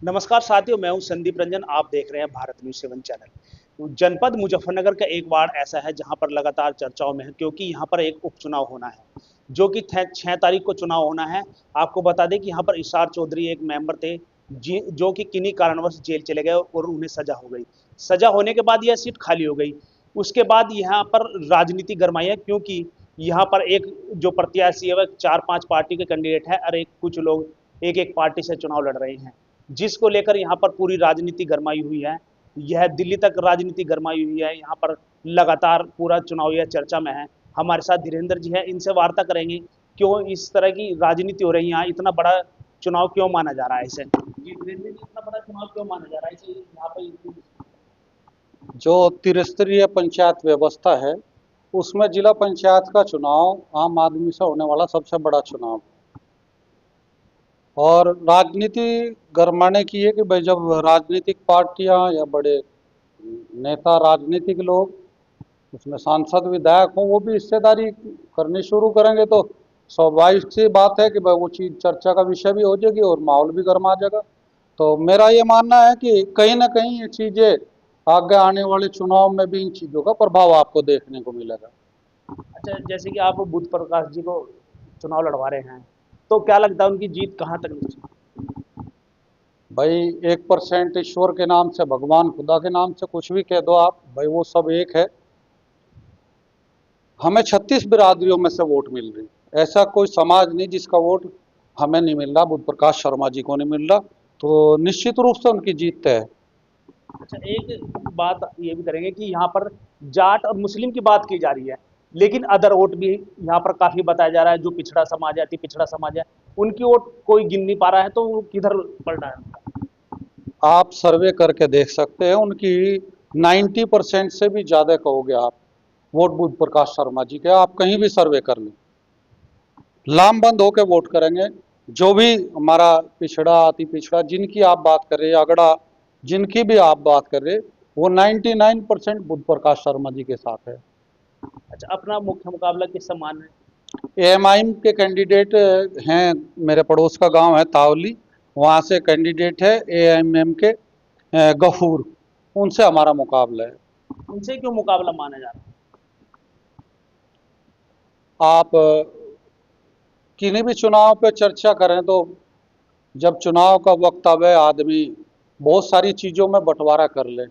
नमस्कार साथियों, मैं हूं संदीप रंजन। आप देख रहे हैं भारत न्यूज़ 7 चैनल। जनपद मुजफ्फरनगर का एक वार्ड ऐसा है जहां पर लगातार चर्चाओं में है, क्योंकि यहां पर एक उपचुनाव होना है, जो कि 6 तारीख को चुनाव होना है। आपको बता दें कि यहां पर इशार चौधरी एक मेंबर थे, जो कि किन्हीं कारणवश जेल चले गए और उन्हें सजा हो गई। सजा होने के बाद यह सीट खाली हो गई। उसके बाद यहाँ पर राजनीति गरमाई है, क्योंकि यहाँ पर एक जो प्रत्याशी है वह 4-5 पार्टी के कैंडिडेट है और एक कुछ लोग एक एक पार्टी से चुनाव लड़ रहे हैं, जिसको लेकर यहाँ पर पूरी राजनीति गरमाई हुई है। यह दिल्ली तक राजनीति गरमाई हुई है। यहाँ पर लगातार पूरा चुनाव यह चर्चा में है। हमारे साथ धीरेन्द्र जी हैं, इनसे वार्ता करेंगे क्यों इस तरह की राजनीति हो रही है, यहाँ इतना बड़ा चुनाव क्यों माना जा रहा है इसे। जी धीरेन्द्र जी, इतना बड़ा चुनाव क्यों माना जा रहा है इसे यहाँ पर। जो त्रिस्तरीय पंचायत व्यवस्था है उसमें जिला पंचायत का चुनाव आम आदमी से होने वाला सबसे बड़ा चुनाव है। और राजनीति गरमाने की है कि भाई जब राजनीतिक पार्टियां या बड़े नेता राजनीतिक लोग उसमें सांसद विधायक हों वो भी हिस्सेदारी करनी शुरू करेंगे तो स्वाभाविक सी बात है कि भाई वो चीज़ चर्चा का विषय भी हो जाएगी और माहौल भी गर्मा जाएगा। तो मेरा ये मानना है कि कहीं ना कहीं ये चीज़ें आगे आने वाले चुनाव में भी इन चीज़ों का प्रभाव आपको देखने को मिलेगा। अच्छा, जैसे कि आप बुद्ध प्रकाश जी को चुनाव लड़वा रहे हैं, तो क्या लगता है उनकी जीत कहाँ तक निश्चित है? भाई 1% ईश्वर के नाम से भगवान खुदा के नाम से कुछ भी कह दो आप, भाई वो सब एक है। हमें 36 बिरादरियों में से वोट मिल रही, ऐसा कोई समाज नहीं जिसका वोट हमें नहीं मिल रहा, बुद्ध प्रकाश शर्मा जी को नहीं मिल रहा, तो निश्चित रूप से उनकी जीत तय है। अच्छा, एक बात ये भी करेंगे कि यहाँ पर जाट और मुस्लिम की बात की जा रही है, लेकिन अदर वोट भी यहाँ पर काफ़ी बताया जा रहा है। जो पिछड़ा समाज है, अति पिछड़ा समाज है, उनकी वोट कोई गिन नहीं पा रहा है, तो वो किधर पड़ रहा है। आप सर्वे करके देख सकते हैं उनकी 90% से भी ज़्यादा कहोगे आप वोट बुद्ध प्रकाश शर्मा जी के, आप कहीं भी सर्वे कर लें लामबंद होकर वोट करेंगे। जो भी हमारा पिछड़ा अति पिछड़ा जिनकी आप बात कर रहे हैं, अगड़ा जिनकी भी आप बात कर रहे हैं, वो 99% बुद्ध प्रकाश शर्मा जी के साथ है। अच्छा, अपना मुख्य मुकाबला किस समान है? एएमआईएम के कैंडिडेट हैं, मेरे पड़ोस का गांव है तावली, वहाँ से कैंडिडेट है एएमएम के गफूर, उनसे हमारा मुकाबला है। उनसे क्यों मुकाबला माना जा रहा है? आप किन्हीं भी चुनाव पे चर्चा करें तो जब चुनाव का वक्त आवे आदमी बहुत सारी चीज़ों में बंटवारा कर ले,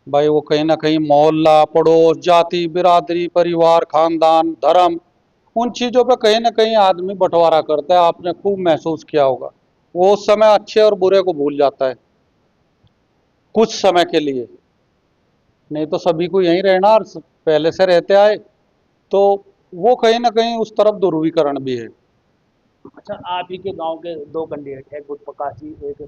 भाई वो कहीं ना कहीं मोहल्ला पड़ोस जाति बिरादरी परिवार खानदान धर्म, उन चीज़ों पे कहीं ना कहीं आदमी बंटवारा करता है। आपने खूब महसूस किया होगा, वो उस समय अच्छे और बुरे को भूल जाता है कुछ समय के लिए, नहीं तो सभी को यहीं रहना और पहले से रहते आए, तो वो कहीं ना कहीं उस तरफ ध्रुवीकरण भी है। अच्छा, आप ही के गांव के दो कैंडिडेट हैं, बुद्ध प्रकाश जी एक,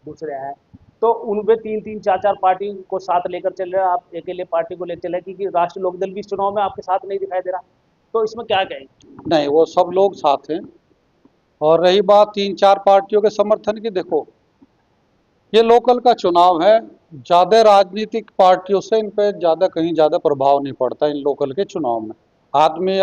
दूसरे हैं, तो उनपे 3-3 4-4 पार्टी को साथ लेकर चल रहे हैं, आप अकेले पार्टी को लेकर चले, क्योंकि राष्ट्रीय लोकदल भी इस चुनाव में आपके साथ नहीं दिखाई दे रहा, तो इसमें क्या कहेंगे? नहीं, वो सब लोग साथ हैं। और रही बात 3-4 पार्टियों के समर्थन की, देखो ये लोकल का चुनाव है, ज़्यादा राजनीतिक पार्टियों से इन पे ज़्यादा कहीं ज़्यादा प्रभाव नहीं पड़ता इन लोकल के चुनाव में। आदमी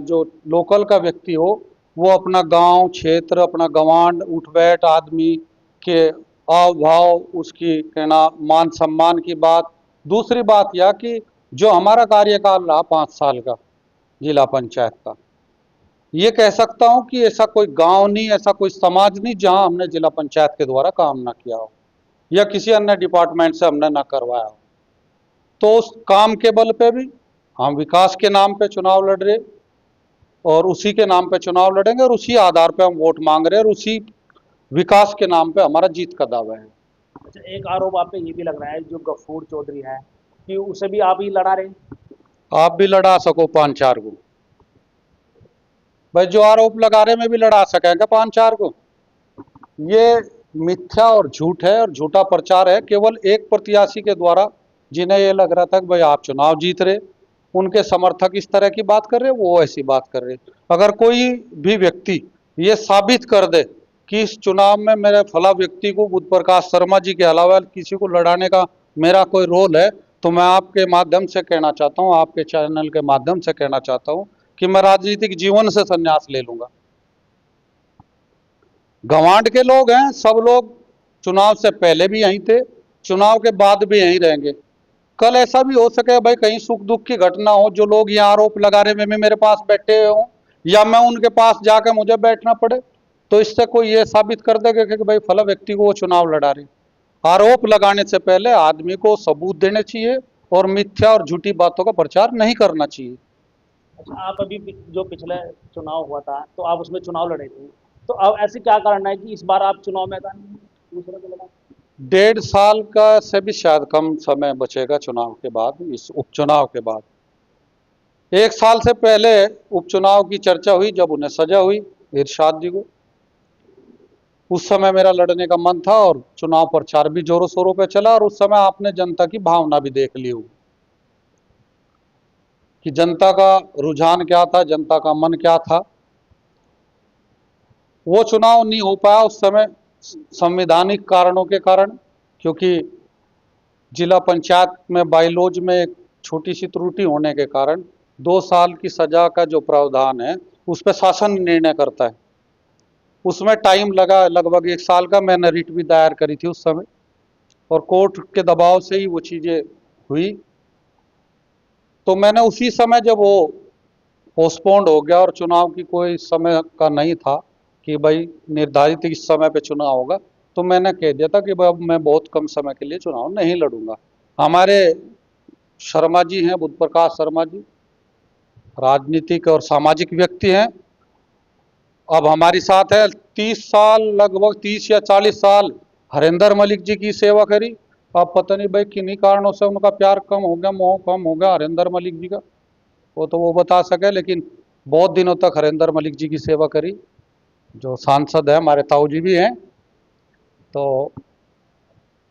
जो लोकल का व्यक्ति हो वो अपना गांव क्षेत्र अपना गवांड उठ बैठ आदमी के आव भाव उसकी कहना मान सम्मान की बात। दूसरी बात यह कि जो हमारा कार्यकाल रहा 5 साल का जिला पंचायत का, ये कह सकता हूँ कि ऐसा कोई गांव नहीं ऐसा कोई समाज नहीं जहां हमने जिला पंचायत के द्वारा काम ना किया हो या किसी अन्य डिपार्टमेंट से हमने ना करवाया हो। तो उस काम के बल पे भी हम विकास के नाम पे चुनाव लड़ रहे और उसी के नाम पे चुनाव लड़ेंगे और उसी आधार पे हम वोट मांग रहे हैं और उसी विकास के नाम पे हमारा जीत का दावा है। अच्छा, एक आरोप आप पे ये भी लग रहा है, जो गफूर चौधरी है, कि उसे भी आप ही लड़ा रहे हैं। आप भी लड़ा सको 5-4 को, भाई जो आरोप लगा रहे मैं भी लड़ा सकेंगे 5-4 को, ये मिथ्या और झूठ है और झूठा प्रचार है केवल एक प्रत्याशी के द्वारा, जिन्हें ये लग रहा था कि भाई आप चुनाव जीत रहे, उनके समर्थक इस तरह की बात कर रहे, वो ऐसी बात कर रहे। अगर कोई भी व्यक्ति ये साबित कर दे कि इस चुनाव में मेरे फला व्यक्ति को बुद्ध प्रकाश शर्मा जी के अलावा किसी को लड़ाने का मेरा कोई रोल है, तो मैं आपके माध्यम से कहना चाहता हूँ, आपके चैनल के माध्यम से कहना चाहता हूँ कि मैं राजनीतिक जीवन से संन्यास ले लूंगा। गवांड के लोग हैं सब लोग चुनाव से पहले भी यहीं थे, चुनाव के बाद भी यहीं रहेंगे। कल ऐसा भी हो सके भाई कहीं सुख दुख की घटना हो, जो लोग यहाँ आरोप लगा रहे वे मेरे पास बैठे हुए हों या मैं उनके पास जाकर मुझे बैठना पड़े, तो इससे कोई ये साबित कर देगा कि भाई फला व्यक्ति को वो चुनाव लड़ा रहे। आरोप लगाने से पहले आदमी को सबूत देने चाहिए और मिथ्या और झूठी बातों का प्रचार नहीं करना चाहिए। अच्छा, आप अभी जो पिछले चुनाव हुआ था तो आप उसमें चुनाव लड़े थे, तो अब ऐसे क्या कारण है कि इस बार आप चुनाव मैदान में दूसरे को लगा? 1.5 साल का से भी शायद कम समय बचेगा चुनाव के बाद, इस उपचुनाव के बाद। 1 साल से पहले उपचुनाव की चर्चा हुई जब उन्हें सजा हुई इरशाद जी को। उस समय मेरा लड़ने का मन था और चुनाव प्रचार भी जोरों शोरों पे चला, और उस समय आपने जनता की भावना भी देख ली होगी कि जनता का रुझान क्या था, जनता का मन क्या था। वो चुनाव नहीं हो पाया उस समय संवैधानिक कारणों के कारण, क्योंकि जिला पंचायत में बाइलॉज में एक छोटी सी त्रुटि होने के कारण 2 साल की सजा का जो प्रावधान है उस पर शासन निर्णय करता है। उसमें टाइम लगा लगभग 1 साल का। मैंने रिट भी दायर करी थी उस समय, और कोर्ट के दबाव से ही वो चीज़ें हुई। तो मैंने उसी समय जब वो पोस्टपोन्ड हो गया और चुनाव की कोई समय का नहीं था कि भाई निर्धारित इस समय पे चुनाव होगा, तो मैंने कह दिया था कि भाई अब मैं बहुत कम समय के लिए चुनाव नहीं लड़ूंगा। हमारे शर्मा जी हैं, बुद्ध प्रकाश शर्मा जी, राजनीतिक और सामाजिक व्यक्ति हैं, अब हमारी साथ है। 30 साल, लगभग 30 या 40 साल हरिंदर मलिक जी की सेवा करी। अब पता नहीं भाई किन्हीं कारणों से उनका प्यार कम हो गया, मोह कम हो गया हरिंदर मलिक जी का, वो तो वो बता सके। लेकिन बहुत दिनों तक हरिंदर मलिक जी की सेवा करी, जो सांसद है हमारे ताऊ जी भी हैं। तो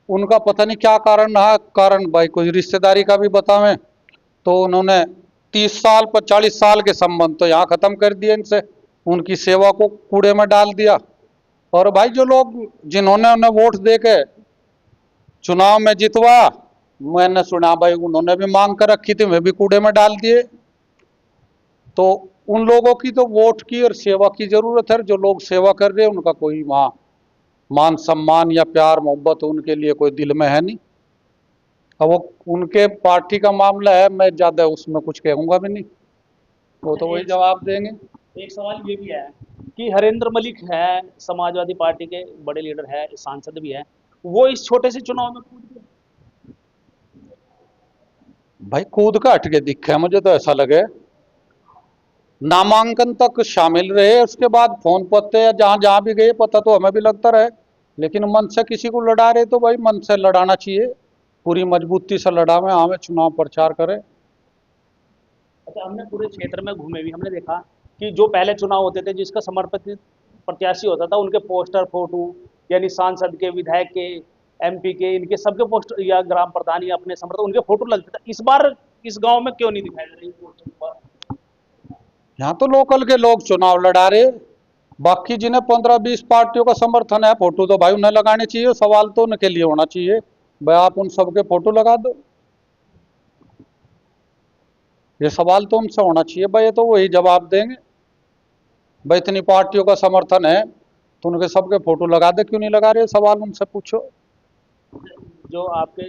उनका पता नहीं क्या कारण रहा, कारण भाई कोई रिश्तेदारी का भी बतावें, तो उन्होंने 30 साल पर 40 साल के संबंध तो यहाँ खत्म कर दिए इनसे, उनकी सेवा को कूड़े में डाल दिया। और भाई जो लोग जिन्होंने उन्हें वोट दे के चुनाव में जितवा, मैंने सुना भाई उन्होंने भी मांग कर रखी थी, वे भी कूड़े में डाल दिए। तो उन लोगों की तो वोट की और सेवा की जरूरत है, जो लोग सेवा कर रहे हैं उनका कोई वहाँ मान सम्मान या प्यार मोहब्बत उनके लिए कोई दिल में है नहीं। अब वो उनके पार्टी का मामला है, मैं ज़्यादा उसमें कुछ कहूँगा भी नहीं, वो तो वही एक जवाब देंगे। एक सवाल ये भी है कि हरेंद्र मलिक है, समाजवादी पार्टी के बड़े लीडर है, सांसद भी है, वो इस छोटे से चुनाव में कूद गए। भाई कूद का हट के दिखे, मुझे तो ऐसा लगे नामांकन तक शामिल रहे, उसके बाद फोन पत्ते या जहां जहां भी गए पता तो हमें भी लगता रहे, लेकिन मन से किसी को लड़ा रहे तो भाई मन से लड़ाना चाहिए, पूरी मजबूती से लड़ा में हमें चुनाव प्रचार करें। अच्छा, हमने पूरे क्षेत्र में घूमे भी, हमने देखा कि जो पहले चुनाव होते थे जिसका समर्पित प्रत्याशी होता था उनके पोस्टर फोटो, यानी सांसद के, विधायक के, एमपी के, इनके सबके पोस्टर या ग्राम प्रधान या अपने समर्थक उनके फोटो लगते थे। इस बार इस गांव में क्यों नहीं दिखाई दे रही पोस्टर? यहाँ तो लोकल के लोग चुनाव लड़ा रहे, बाकी जिन्हें 15-20 पार्टियों का समर्थन है फोटो तो भाई उन्हें लगाने चाहिए। सवाल तो उनके लिए होना चाहिए भाई आप उन सबके फोटो लगा दो, ये सवाल तो उनसे होना चाहिए भाई, ये तो वही जवाब देंगे भाई इतनी पार्टियों का समर्थन है तो उनके सबके फोटो लगा दे, क्यों नहीं लगा रहे, सवाल उनसे पूछो। जो आपके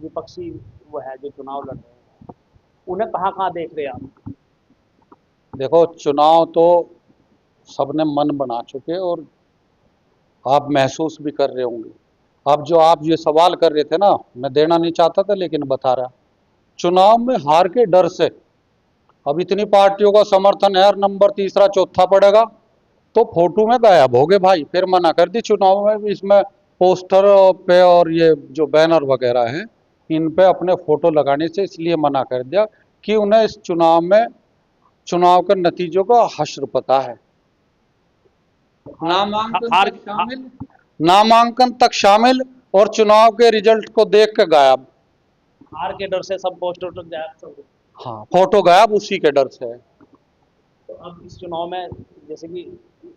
विपक्षी वो है जो चुनाव लड़ रहे हैं, उन्हें कहाँ कहाँ देख रहे हैं आप? देखो चुनाव तो सबने मन बना चुके और आप महसूस भी कर रहे होंगे। अब जो आप ये सवाल कर रहे थे ना, मैं देना नहीं चाहता था लेकिन बता रहा, चुनाव में हार के डर से अब इतनी पार्टियों का समर्थन है और नंबर तीसरा चौथा पड़ेगा तो फोटो में गायब हो गए भाई, फिर मना कर दी चुनाव में भी। इसमें पोस्टर पे और ये जो बैनर वगैरह हैं इन पे अपने फोटो लगाने से इसलिए मना कर दिया कि उन्हें इस चुनाव में चुनाव के नतीजों का हश्र पता है। नामांकन हार तक शामिल, नामांकन तक शामिल और चुनाव के रिजल्ट को देख के गायब। हार के डर से सब पोस्टर तो गायब सब हो गए। हाँ फोटो गायब उसी के डर से है। तो अब इस चुनाव में, जैसे कि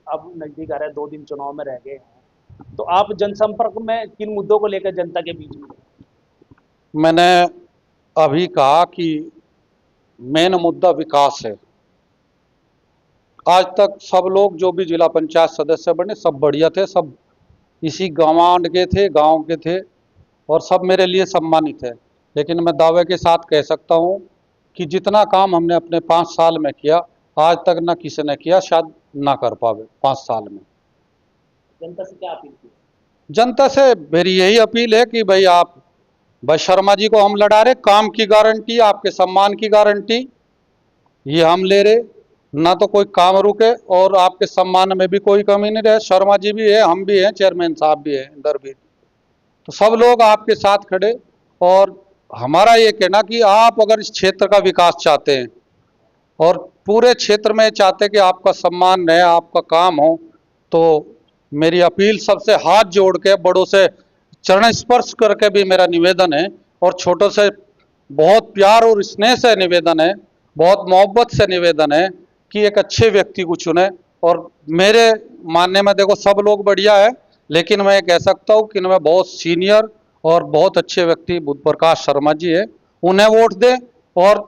अब नजदीक आ रहा है, 2 दिन चुनाव में रह गए हैं, तो आप जनसंपर्क में किन मुद्दों को लेकर जनता के बीच में? मैंने अभी कहा कि मेन मुद्दा विकास है। आज तक सब लोग जो भी जिला पंचायत सदस्य बने सब बढ़िया थे, सब इसी गंवांड के थे, गांव के थे, और सब मेरे लिए सम्मानित है। लेकिन मैं दावे के साथ कह सकता हूँ कि जितना काम हमने अपने 5 साल में किया, आज तक ना किसी ने किया, शायद ना कर पावे 5 साल में। जनता से क्या अपील की? जनता से मेरी यही अपील है कि भाई आप, भाई शर्मा जी को हम लड़ा रहे, काम की गारंटी, आपके सम्मान की गारंटी ये हम ले रहे, ना तो कोई काम रुके और आपके सम्मान में भी कोई कमी नहीं रहे। शर्मा जी भी है, हम भी हैं, चेयरमैन साहब भी हैं इधर भी, तो सब लोग आपके साथ खड़े। और हमारा ये कहना कि आप अगर इस क्षेत्र का विकास चाहते हैं और पूरे क्षेत्र में चाहते हैं कि आपका सम्मान रहे, आपका काम हो, तो मेरी अपील सबसे हाथ जोड़ के, बड़ों से चरण स्पर्श करके भी मेरा निवेदन है, और छोटों से बहुत प्यार और स्नेह से निवेदन है, बहुत मोहब्बत से निवेदन है कि एक अच्छे व्यक्ति को चुने। और मेरे मानने में देखो सब लोग बढ़िया है, लेकिन मैं कह सकता हूँ कि इनमें बहुत सीनियर और बहुत अच्छे व्यक्ति बुद्ध प्रकाश शर्मा जी है, उन्हें वोट दें। और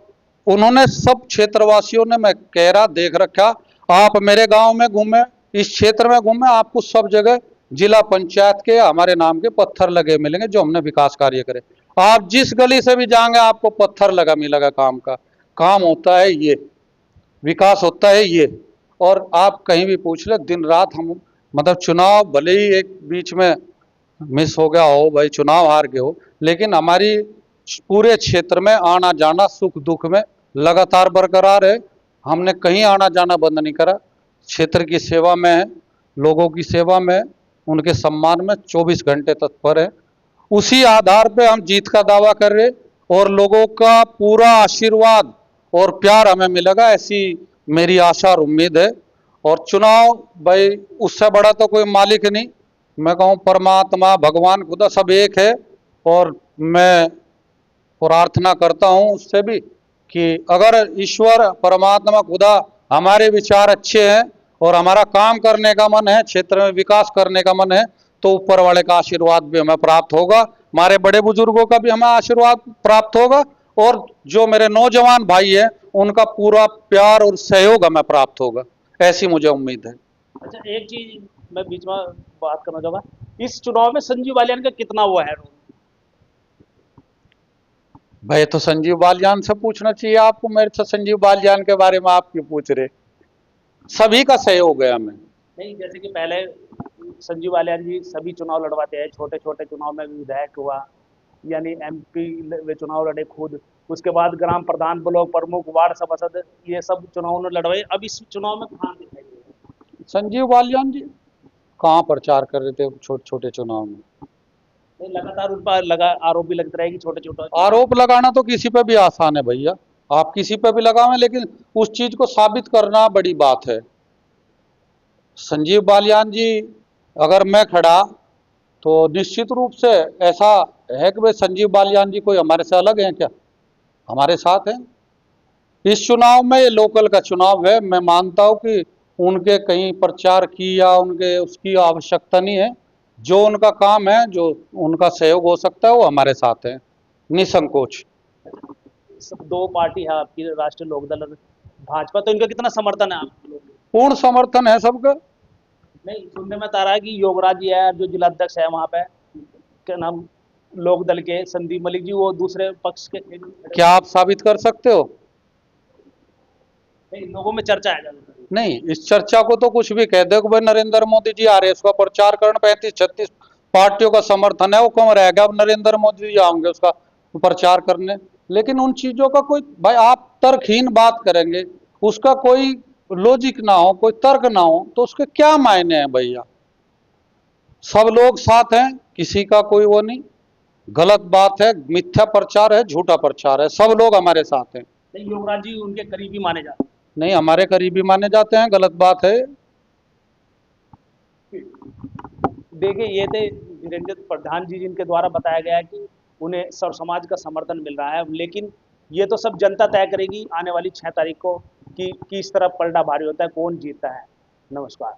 उन्होंने सब क्षेत्रवासियों ने, मैं कह रहा देख रखा, आप मेरे गांव में घूमे, इस क्षेत्र में घूमे, आपको सब जगह जिला पंचायत के हमारे नाम के पत्थर लगे मिलेंगे जो हमने विकास कार्य करे। आप जिस गली से भी जाएंगे आपको पत्थर लगा मिलेगा, काम का काम होता है ये, विकास होता है ये। और आप कहीं भी पूछ ले, दिन रात हम, मतलब चुनाव भले ही एक बीच में मिस हो गया हो, भाई चुनाव हार गए हो, लेकिन हमारी पूरे क्षेत्र में आना जाना सुख दुख में लगातार बरकरार है। हमने कहीं आना जाना बंद नहीं करा, क्षेत्र की सेवा में है, लोगों की सेवा में है, उनके सम्मान में 24 घंटे तत्पर है। उसी आधार पे हम जीत का दावा कर रहे, और लोगों का पूरा आशीर्वाद और प्यार हमें मिलेगा, ऐसी मेरी आशा और उम्मीद है। और चुनाव भाई, उससे बड़ा तो कोई मालिक नहीं, मैं कहूँ परमात्मा भगवान खुदा सब एक है। और मैं प्रार्थना करता हूँ उससे भी कि अगर ईश्वर परमात्मा खुदा हमारे विचार अच्छे हैं और हमारा काम करने का मन है, क्षेत्र में विकास करने का मन है, तो ऊपर वाले का आशीर्वाद भी हमें प्राप्त होगा, हमारे बड़े बुजुर्गों का भी हमें आशीर्वाद प्राप्त होगा, और जो मेरे नौजवान भाई हैं उनका पूरा प्यार और सहयोग हमें प्राप्त होगा, ऐसी मुझे उम्मीद है। अच्छा, एक चीज मैं बीच में बात करना चाहूंगा, इस चुनाव में संजीव बालियान का कितना वो है रोल? भाई तो संजीव बालियान से पूछना चाहिए आपको, मेरे से संजीव बालियान के बारे में आप क्यों पूछ रहे? सभी का सहयोग है हमें। नहीं, जैसे कि पहले संजीव बालियान जी सभी चुनाव लड़वाते हैं, छोटे छोटे चुनाव में भी विधायक हुआ, यानी एमपी वे चुनाव लड़े खुद, उसके बाद ग्राम प्रधान, ब्लॉक प्रमुख, वार्ड सभासद, ये सब चुनाव उन्होंने लड़वाए। अब इस चुनाव में कहाँ दिखाई दे रहे हैं? संजीव बालियान जी कहाँ प्रचार कर रहे थे छोटे छोटे चुनाव में? नहीं, लगातार उन पर लगा आरोप भी लगते रहे कि छोटे छोटे चुनाव। आरोप लगाना तो किसी पे भी आसान है भैया, आप किसी पे भी लगावें, लेकिन उस चीज को साबित करना बड़ी बात है। संजीव बालियान जी, अगर मैं खड़ा तो निश्चित रूप से ऐसा है कि भाई संजीव बालियान जी कोई हमारे से अलग हैं क्या? हमारे साथ हैं। इस चुनाव में, ये लोकल का चुनाव है, मैं मानता हूं कि उनके कहीं प्रचार की या उनके उसकी आवश्यकता नहीं है। जो उनका काम है, जो उनका सहयोग हो सकता है, वो हमारे साथ है निसंकोच। सब दो पार्टी है आपकी, राष्ट्रीय लोकदल और भाजपा, तो इनका कितना समर्थन है आप लोग? पूर्ण समर्थन है सबका। नहीं, सुनने में तो आ रहा है कि योगराज जी है जो जिलाध्यक्ष है वहाँ पे, क्या नाम, लोकदल के संदीप मलिक जी, वो दूसरे पक्ष के थे। क्या आप साबित कर सकते हो? नहीं, लोगों में चर्चा है ज्यादातर। नहीं, इस चर्चा को तो कुछ भी कह दो कि भाई नरेंद्र मोदी जी आ रहे हैं, उसका प्रचार करने 35-36 पार्टियों का समर्थन है, वो कम रहेगा, अब नरेंद्र मोदी जी आएंगे उसका प्रचार करने। लेकिन उन चीजों का कोई, भाई आप तर्कहीन बात करेंगे, उसका कोई लॉजिक ना हो, कोई तर्क ना हो, तो उसके क्या मायने हैं भैया? सब लोग साथ हैं, किसी का कोई वो नहीं। गलत बात है, मिथ्या प्रचार है, झूठा प्रचार है, सब लोग हमारे साथ हैं। नहीं, योगराज जी उनके करीबी माने जाते नहीं, हमारे करीबी माने जाते हैं, गलत बात है। हैं। देखिए, ये थे वीरेंद्र प्रधान जी जिनके द्वारा बताया गया है कि उन्हें सर्व समाज का समर्थन मिल रहा है, लेकिन ये तो सब जनता तय करेगी आने वाली 6 तारीख को कि किस तरफ पलड़ा भारी होता है, कौन जीतता है। नमस्कार।